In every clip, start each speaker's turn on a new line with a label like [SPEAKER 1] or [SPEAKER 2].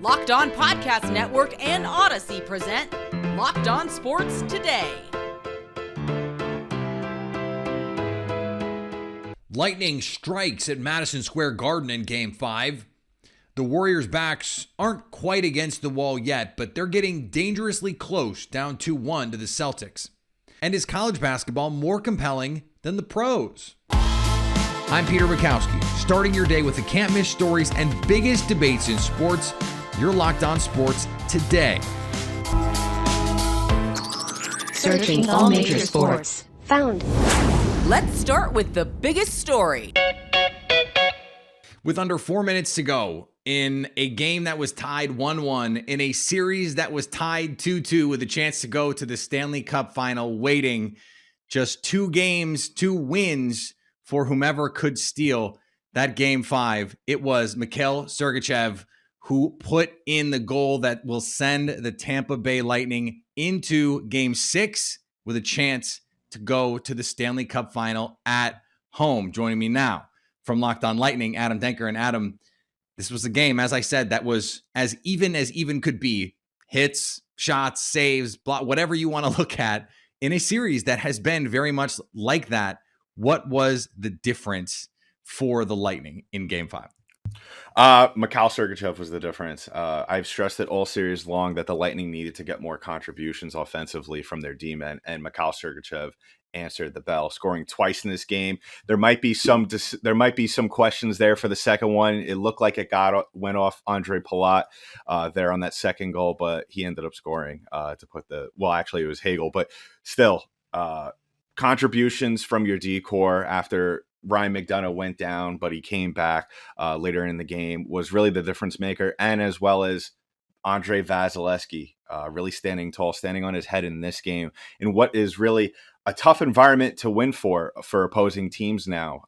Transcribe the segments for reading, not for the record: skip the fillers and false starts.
[SPEAKER 1] Locked On Podcast Network and Odyssey present Locked On Sports Today.
[SPEAKER 2] Lightning strikes at Madison Square Garden in Game 5. The Warriors' backs aren't quite against the wall yet, but they're getting dangerously close, down 2-1 to the Celtics. And is college basketball more compelling than the pros? I'm Peter Bukowski, starting your day with the can't-miss stories and biggest debates in sports. You're Locked On Sports Today.
[SPEAKER 3] Searching all major sports. Found.
[SPEAKER 1] Let's start with the biggest story.
[SPEAKER 2] With under 4 minutes to go in a game that was tied 1-1, in a series that was tied 2-2 with a chance to go to the Stanley Cup Final, waiting just 2 games, 2 wins for whomever could steal that Game 5, it was Mikhail Sergachev who put in the goal that will send the Tampa Bay Lightning into Game 6 with a chance to go to the Stanley Cup Final at home. Joining me now from Locked On Lightning, Adam Denker. And Adam, this was a game, as I said, that was as even could be. Hits, shots, saves, block, whatever you want to look at in a series that has been very much like that. What was the difference for the Lightning in Game 5?
[SPEAKER 4] Mikhail Sergachev was the difference. I've stressed it all series long that the Lightning needed to get more contributions offensively from their D-men, and Mikhail Sergachev answered the bell, scoring twice in this game. There might be some questions there for the second one. It looked like it went off Andre Palat there on that second goal, but he ended up scoring to put actually it was Hagel, but still contributions from your D-core after Ryan McDonough went down, but he came back later in the game, was really the difference maker, and as well as Andrei Vasilevskiy really standing tall, standing on his head in this game in what is really a tough environment to win for opposing teams now.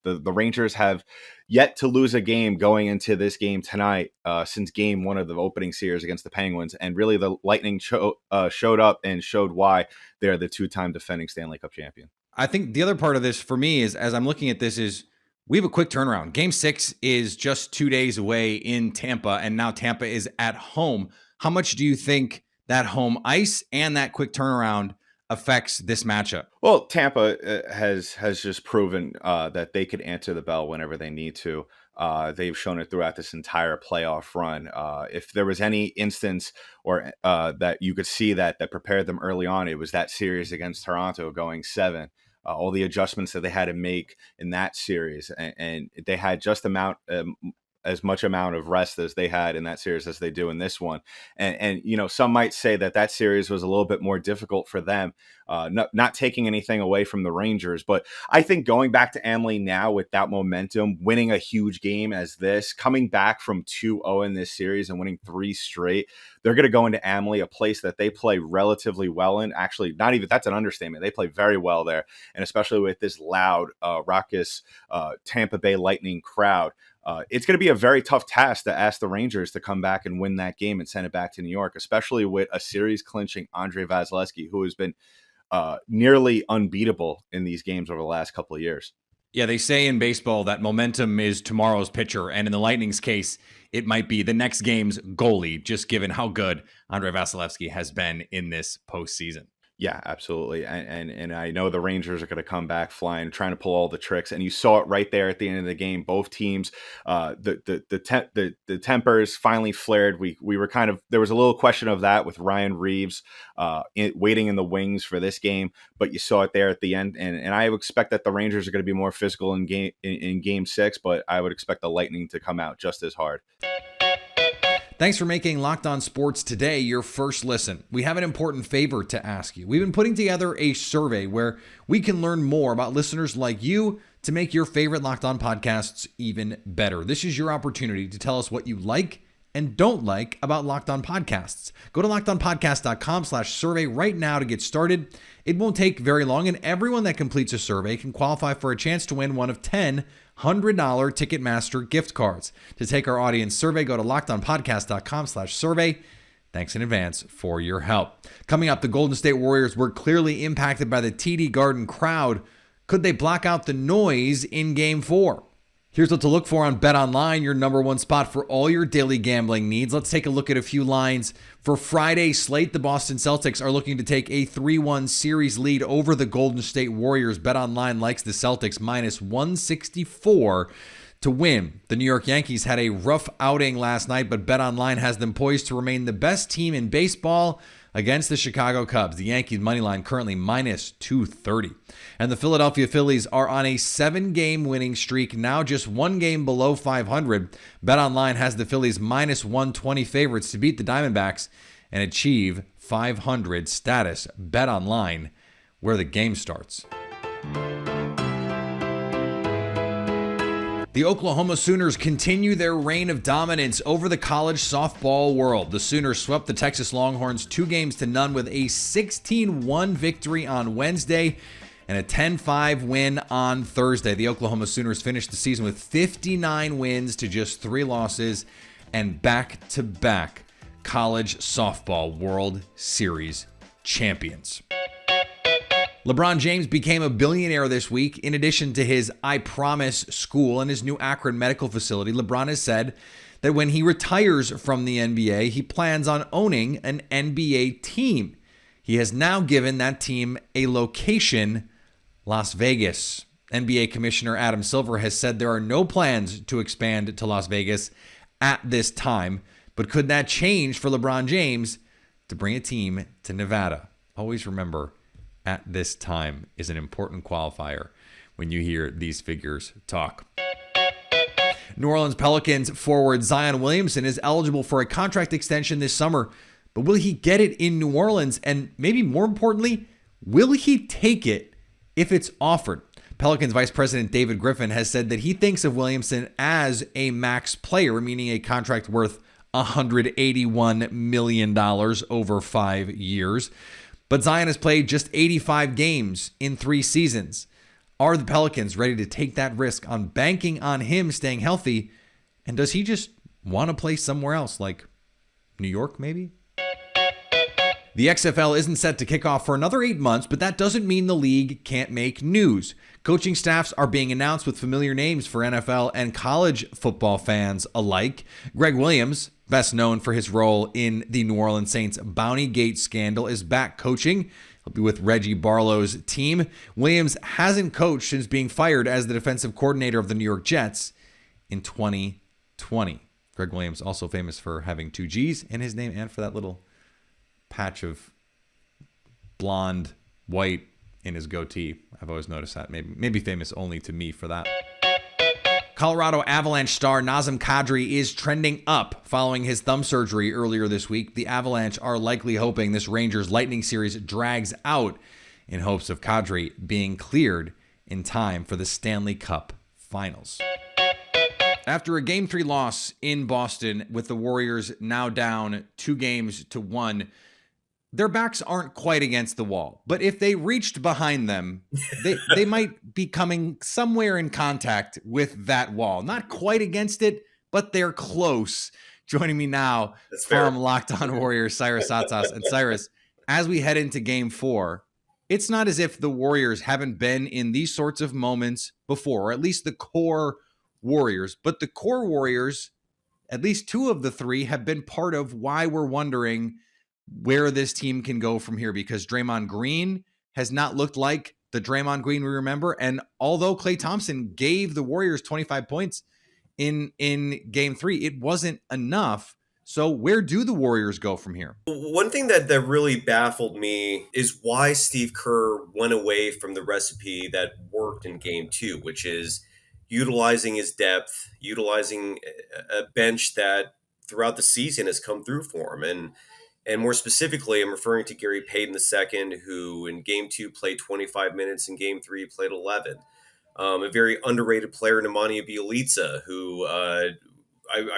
[SPEAKER 4] The Rangers have yet to lose a game going into this game tonight since Game 1 of the opening series against the Penguins, and really the Lightning showed up and showed why they're the 2-time defending Stanley Cup champion.
[SPEAKER 2] I think the other part of this for me is, as I'm looking at this, is we have a quick turnaround. Game 6 is just 2 days away in Tampa, and now Tampa is at home. How much do you think that home ice and that quick turnaround affects this matchup?
[SPEAKER 4] Well, Tampa has just proven that they could answer the bell whenever they need to. They've shown it throughout this entire playoff run. If there was any instance or that you could see that prepared them early on, it was that series against Toronto going 7. All the adjustments that they had to make in that series, and they had just as much amount of rest as they had in that series as they do in this one. And you know, some might say that series was a little bit more difficult for them, not taking anything away from the Rangers. But I think going back to Amalie now with that momentum, winning a huge game as this, coming back from 2-0 in this series and winning 3 straight, they're going to go into Amalie, a place that they play relatively well in. Actually, not even, that's an understatement. They play very well there. And especially with this loud, raucous Tampa Bay Lightning crowd, it's going to be a very tough task to ask the Rangers to come back and win that game and send it back to New York, especially with a series clinching Andrei Vasilevskiy, who has been nearly unbeatable in these games over the last couple of years.
[SPEAKER 2] Yeah, they say in baseball that momentum is tomorrow's pitcher, and in the Lightning's case, it might be the next game's goalie, just given how good Andrei Vasilevskiy has been in this postseason.
[SPEAKER 4] Yeah, absolutely. And I know the Rangers are going to come back flying, trying to pull all the tricks. And you saw it right there at the end of the game. Both teams, the tempers finally flared. We were kind of, there was a little question of that with Ryan Reeves waiting in the wings for this game, but you saw it there at the end. And I expect that the Rangers are going to be more physical in game 6, but I would expect the Lightning to come out just as hard.
[SPEAKER 2] Thanks for making Locked On Sports Today your first listen. We have an important favor to ask you. We've been putting together a survey where we can learn more about listeners like you to make your favorite Locked On podcasts even better. This is your opportunity to tell us what you like and don't like about Locked On Podcasts. Go to lockedonpodcast.com/survey right now to get started. It won't take very long, and everyone that completes a survey can qualify for a chance to win one of 10 $100 Ticketmaster gift cards. To take our audience survey, go to lockedonpodcast.com/survey. Thanks in advance for your help. Coming up, the Golden State Warriors were clearly impacted by the TD Garden crowd. Could they block out the noise in Game 4? Here's what to look for on BetOnline, your number one spot for all your daily gambling needs. Let's take a look at a few lines. For Friday's slate, the Boston Celtics are looking to take a 3-1 series lead over the Golden State Warriors. BetOnline likes the Celtics minus 164 to win. The New York Yankees had a rough outing last night, but BetOnline has them poised to remain the best team in baseball against the Chicago Cubs. The Yankees money line currently minus 230. And the Philadelphia Phillies are on a 7-game winning streak, now just 1 game below 500. BetOnline has the Phillies minus 120 favorites to beat the Diamondbacks and achieve 500 status. BetOnline, where the game starts. The Oklahoma Sooners continue their reign of dominance over the college softball world. The Sooners swept the Texas Longhorns 2-0 with a 16-1 victory on Wednesday and a 10-5 win on Thursday. The Oklahoma Sooners finished the season with 59 wins to just 3 losses and back-to-back college softball World Series champions. LeBron James became a billionaire this week. In addition to his I Promise school and his new Akron medical facility, LeBron has said that when he retires from the NBA, he plans on owning an NBA team. He has now given that team a location, Las Vegas. NBA Commissioner Adam Silver has said there are no plans to expand to Las Vegas at this time, but could that change for LeBron James to bring a team to Nevada? Always remember, at this time is an important qualifier when you hear these figures talk. New Orleans Pelicans forward Zion Williamson is eligible for a contract extension this summer, but will he get it in New Orleans? And maybe more importantly, will he take it if it's offered? Pelicans Vice President David Griffin has said that he thinks of Williamson as a max player, meaning a contract worth $181 million over 5 years. But Zion has played just 85 games in 3 seasons. Are the Pelicans ready to take that risk on banking on him staying healthy? And does he just want to play somewhere else, like New York maybe? The XFL isn't set to kick off for another 8 months, but that doesn't mean the league can't make news. Coaching staffs are being announced with familiar names for NFL and college football fans alike. Gregg Williams, best known for his role in the New Orleans Saints Bountygate scandal, is back coaching. He'll be with Reggie Barlow's team. Williams hasn't coached since being fired as the defensive coordinator of the New York Jets in 2020. Gregg Williams, also famous for having 2 G's in his name and for that little patch of blonde, white in his goatee. I've always noticed that. Maybe famous only to me for that. Colorado Avalanche star Nazem Kadri is trending up following his thumb surgery earlier this week. The Avalanche are likely hoping this Rangers Lightning series drags out in hopes of Kadri being cleared in time for the Stanley Cup Finals. After a Game 3 loss in Boston with the Warriors now down 2-1, their backs aren't quite against the wall. But if they reached behind them, they might be coming somewhere in contact with that wall. Not quite against it, but they're close. Joining me now from Locked On Warriors, Cyrus Satsas. And Cyrus, as we head into Game 4, it's not as if the Warriors haven't been in these sorts of moments before, or at least the core Warriors. But the core Warriors, at least 2 of the 3, have been part of why we're wondering where this team can go from here, because Draymond Green has not looked like the Draymond Green we remember. And although Klay Thompson gave the Warriors 25 points in Game 3, it wasn't enough. So where do the Warriors go from here?
[SPEAKER 5] One thing that really baffled me is why Steve Kerr went away from the recipe that worked in Game 2, which is utilizing his depth, utilizing a bench that throughout the season has come through for him. And more specifically, I'm referring to Gary Payton II, who in Game 2 played 25 minutes, in Game 3 played 11. A very underrated player, Nemanja Bjelica, who I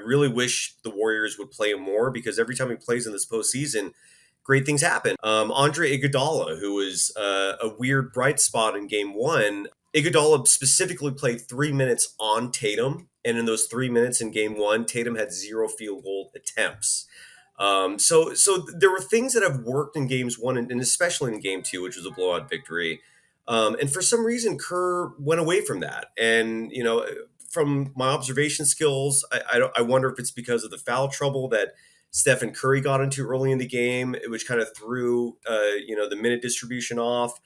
[SPEAKER 5] really wish the Warriors would play him more, because every time he plays in this postseason, great things happen. Andre Iguodala, who was a weird bright spot in Game 1. Iguodala specifically played 3 minutes on Tatum, and in those 3 minutes in Game 1, Tatum had 0 field goal attempts. So there were things that have worked in Games 1 and especially in Game 2, which was a blowout victory. And for some reason, Kerr went away from that. And, from my observation skills, I wonder if it's because of the foul trouble that Stephen Curry got into early in the game, which kind of threw the minute distribution off.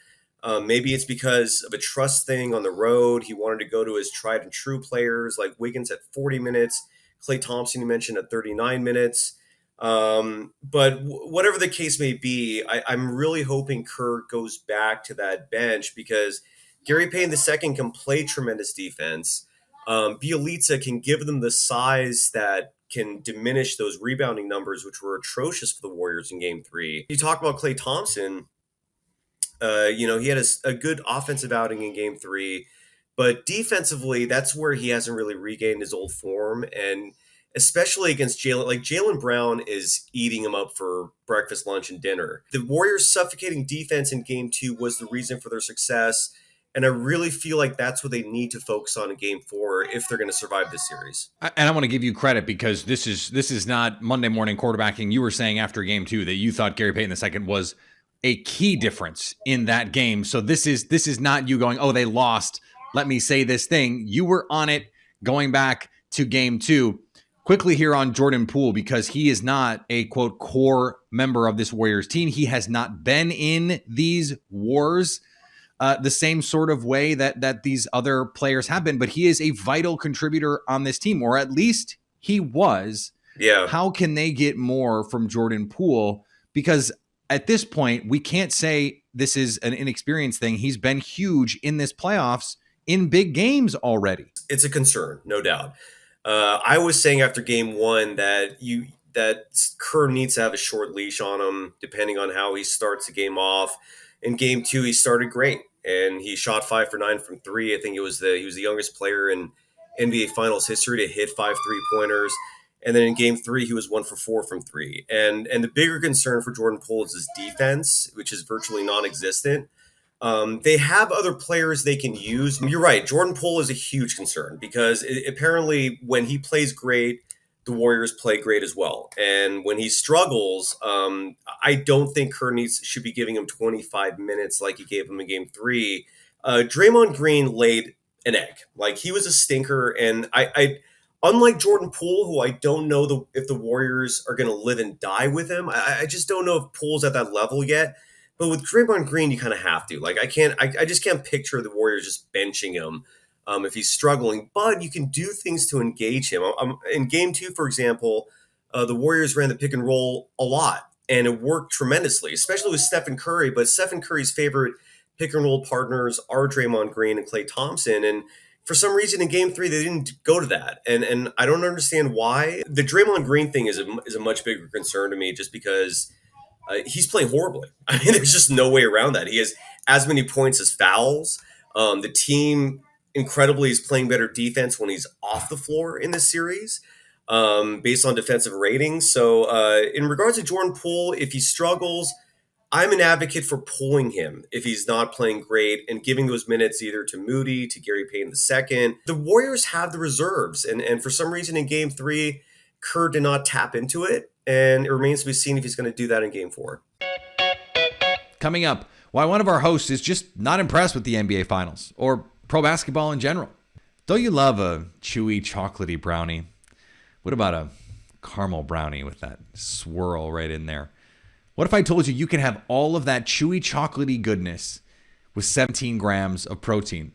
[SPEAKER 5] Maybe it's because of a trust thing on the road. He wanted to go to his tried and true players like Wiggins at 40 minutes, Klay Thompson, you mentioned, at 39 minutes. But whatever the case may be, I'm really hoping Kerr goes back to that bench because Gary Payton II can play tremendous defense. Bielitsa can give them the size that can diminish those rebounding numbers, which were atrocious for the Warriors in Game 3. You talk about Klay Thompson. He had a good offensive outing in Game 3, but defensively, that's where he hasn't really regained his old form. And especially against Jaylen, like Jaylen Brown is eating him up for breakfast, lunch, and dinner. The Warriors' suffocating defense in Game 2 was the reason for their success. And I really feel like that's what they need to focus on in Game 4 if they're going to survive this series.
[SPEAKER 2] And I want to give you credit because this is not Monday morning quarterbacking. You were saying after Game 2 that you thought Gary Payton II was a key difference in that game. So this is not you going, oh, they lost, let me say this thing. You were on it going back to Game 2. Quickly here on Jordan Poole, because he is not a, quote, core member of this Warriors team. He has not been in these wars the same sort of way that these other players have been, but he is a vital contributor on this team, or at least he was.
[SPEAKER 5] Yeah.
[SPEAKER 2] How can they get more from Jordan Poole? Because at this point, we can't say this is an inexperienced thing. He's been huge in this playoffs in big games already.
[SPEAKER 5] It's a concern, no doubt. I was saying after Game 1 that Kerr needs to have a short leash on him, depending on how he starts the game off. In Game 2, he started great, and he shot 5 for 9 from 3. I think he was the youngest player in NBA Finals history to hit 5 3-pointers. And then in Game 3, he was 1 for 4 from 3. And the bigger concern for Jordan Poole is his defense, which is virtually non-existent. They have other players they can use. You're right. Jordan Poole is a huge concern because apparently when he plays great, the Warriors play great as well. And when he struggles, I don't think Kerr should be giving him 25 minutes like he gave him in Game 3. Draymond Green laid an egg. Like, he was a stinker. And I unlike Jordan Poole, who I don't know if the Warriors are going to live and die with him, I just don't know if Poole's at that level yet. But with Draymond Green, you kind of have to. Like, I just can't picture the Warriors just benching him if he's struggling. But you can do things to engage him. In Game 2, for example, the Warriors ran the pick and roll a lot, and it worked tremendously, especially with Stephen Curry. But Stephen Curry's favorite pick and roll partners are Draymond Green and Klay Thompson. And for some reason in Game 3, they didn't go to that. And I don't understand why. The Draymond Green thing is a much bigger concern to me just because he's playing horribly. I mean, there's just no way around that. He has as many points as fouls. The team, incredibly, is playing better defense when he's off the floor in this series based on defensive ratings. So in regards to Jordan Poole, if he struggles, I'm an advocate for pulling him if he's not playing great and giving those minutes either to Moody, to Gary Payton II. The Warriors have the reserves. And for some reason in Game 3, Kerr did not tap into it. And it remains to be seen if he's going to do that in Game 4.
[SPEAKER 2] Coming up, why one of our hosts is just not impressed with the NBA Finals or pro basketball in general. Don't you love a chewy, chocolatey brownie? What about a caramel brownie with that swirl right in there? What if I told you you can have all of that chewy, chocolatey goodness with 17 grams of protein?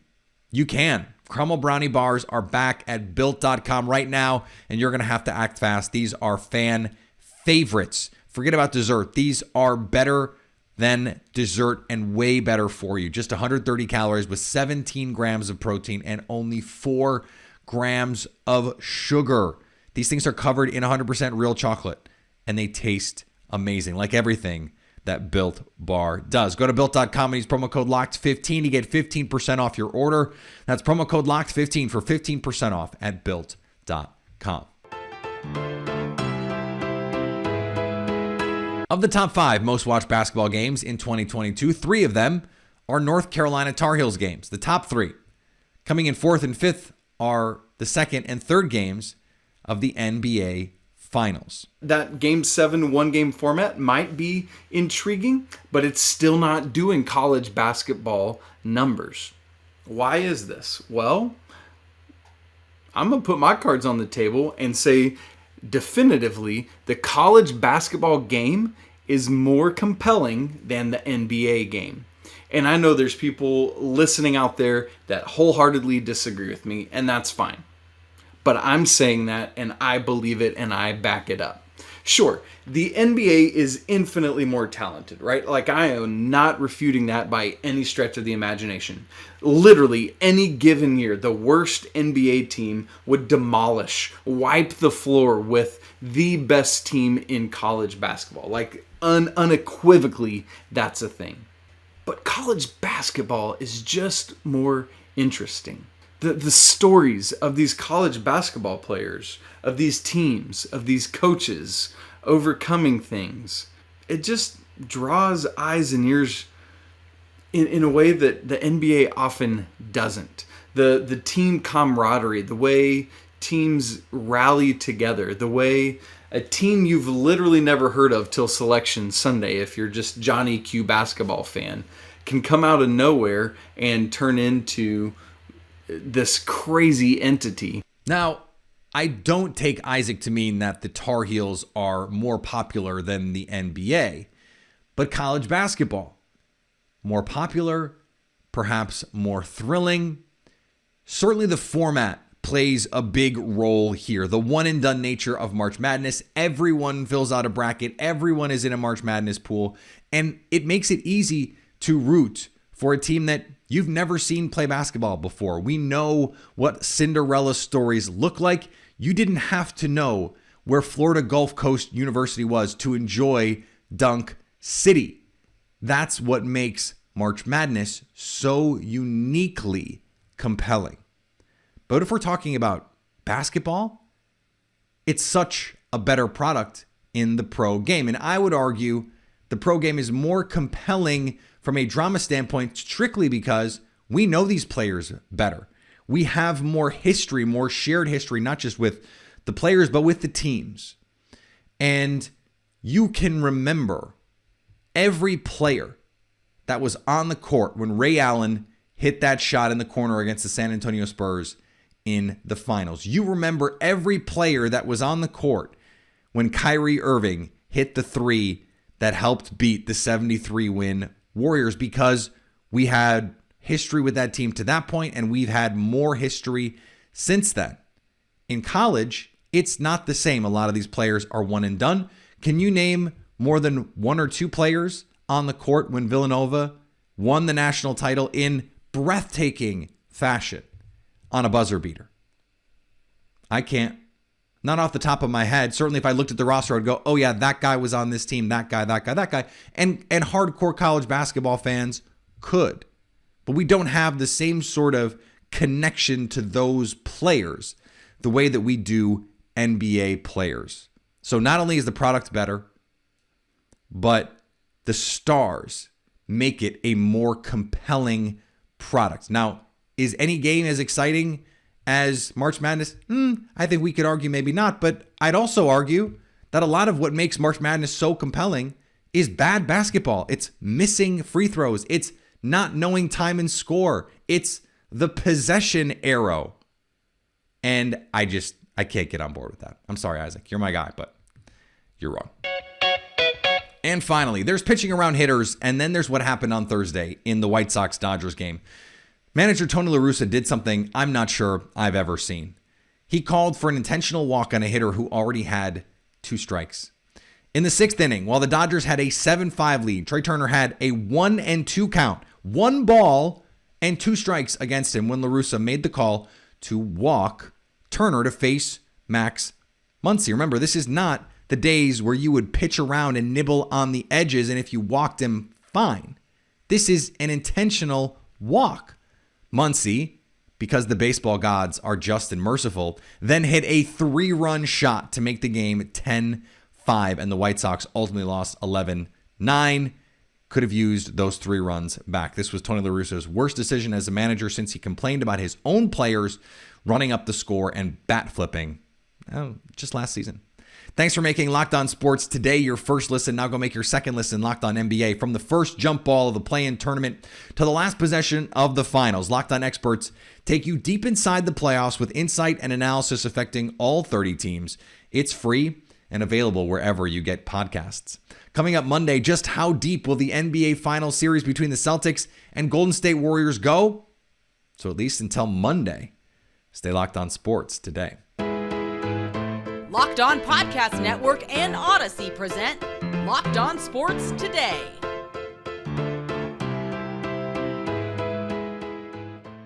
[SPEAKER 2] You can. Caramel brownie bars are back at Built.com right now, and you're going to have to act fast. These are fan favorites. Forget about dessert. These are better than dessert and way better for you. Just 130 calories with 17 grams of protein and only 4 grams of sugar. These things are covered in 100% real chocolate, and they taste amazing, like everything that Built Bar does. Go to Built.com and use promo code LOCKED15 to get 15% off your order. That's promo code LOCKED15 for 15% off at Built.com. Of the top 5 most watched basketball games in 2022, 3 of them are North Carolina Tar Heels games. The top 3. Coming in 4th and 5th are the 2nd and 3rd games of the NBA Finals.
[SPEAKER 6] That Game 7 one-game format might be intriguing, but it's still not doing college basketball numbers. Why is this? Well, I'm going to put my cards on the table and say definitively the college basketball game is more compelling than the NBA game. And I know there's people listening out there that wholeheartedly disagree with me, and that's fine. But I'm saying that, and I believe it, and I back it up. Sure, the NBA is infinitely more talented, right? Like, I am not refuting that by any stretch of the imagination. Literally, any given year, the worst NBA team would demolish, wipe the floor with the best team in college basketball. Like, unequivocally, that's a thing. But college basketball is just more interesting. The stories of these college basketball players, of these teams, of these coaches overcoming things, it just draws eyes and ears in a way that the NBA often doesn't. The team camaraderie, the way teams rally together, the way a team you've literally never heard of till Selection Sunday, if you're just Johnny Q basketball fan, can come out of nowhere and turn into this crazy entity.
[SPEAKER 2] Now, I don't take Isaac to mean that the Tar Heels are more popular than the NBA, but college basketball, more popular, perhaps more thrilling. Certainly the format plays a big role here. The one and done nature of March Madness. Everyone fills out a bracket. Everyone is in a March Madness pool, and it makes it easy to root for a team that you've never seen play basketball before. We know what Cinderella stories look like. You didn't have to know where Florida Gulf Coast University was to enjoy Dunk City. That's what makes March Madness so uniquely compelling. But if we're talking about basketball, it's such a better product in the pro game. And I would argue the pro game is more compelling from a drama standpoint, strictly because we know these players better. We have more history, more shared history, not just with the players, but with the teams. And you can remember every player that was on the court when Ray Allen hit that shot in the corner against the San Antonio Spurs in the finals. You remember every player that was on the court when Kyrie Irving hit the three that helped beat the 73-win Warriors, because we had history with that team to that point, and we've had more history since then. In college, it's not the same. A lot of these players are one and done. Can you name more than one or two players on the court when Villanova won the national title in breathtaking fashion on a buzzer beater? I can't. Not off the top of my head. Certainly if I looked at the roster, I'd go, oh yeah, that guy was on this team, that guy, that guy, that guy. And hardcore college basketball fans could. But we don't have the same sort of connection to those players the way that we do NBA players. So not only is the product better, but the stars make it a more compelling product. Now, is any game as exciting as March Madness? I think we could argue maybe not, but I'd also argue that a lot of what makes March Madness so compelling is bad basketball. It's missing free throws. It's not knowing time and score. It's the possession arrow. And I can't get on board with that. I'm sorry, Isaac. You're my guy, but you're wrong. And finally, there's pitching around hitters, and then there's what happened on Thursday in the White Sox-Dodgers game. Manager Tony La Russa did something I'm not sure I've ever seen. He called for an intentional walk on a hitter who already had 2 strikes. In the 6th inning, while the Dodgers had a 7-5 lead, Trey Turner had a 1-2 count, 1 ball and 2 strikes against him when La Russa made the call to walk Turner to face Max Muncy. Remember, this is not the days where you would pitch around and nibble on the edges, and if you walked him, fine. This is an intentional walk. Muncy, because the baseball gods are just and merciful, then hit a 3-run shot to make the game 10-5, and the White Sox ultimately lost 11-9. Could have used those 3 runs back. This was Tony La Russa's worst decision as a manager since he complained about his own players running up the score and bat flipping just last season. Thanks for making Locked On Sports Today your first listen. Now go make your second listen, Locked On NBA. From the first jump ball of the play-in tournament to the last possession of the finals, Locked On experts take you deep inside the playoffs with insight and analysis affecting all 30 teams. It's free and available wherever you get podcasts. Coming up Monday, just how deep will the NBA Finals series between the Celtics and Golden State Warriors go? So at least until Monday, stay locked on sports today.
[SPEAKER 1] Locked On Podcast Network and Odyssey present Locked On Sports Today.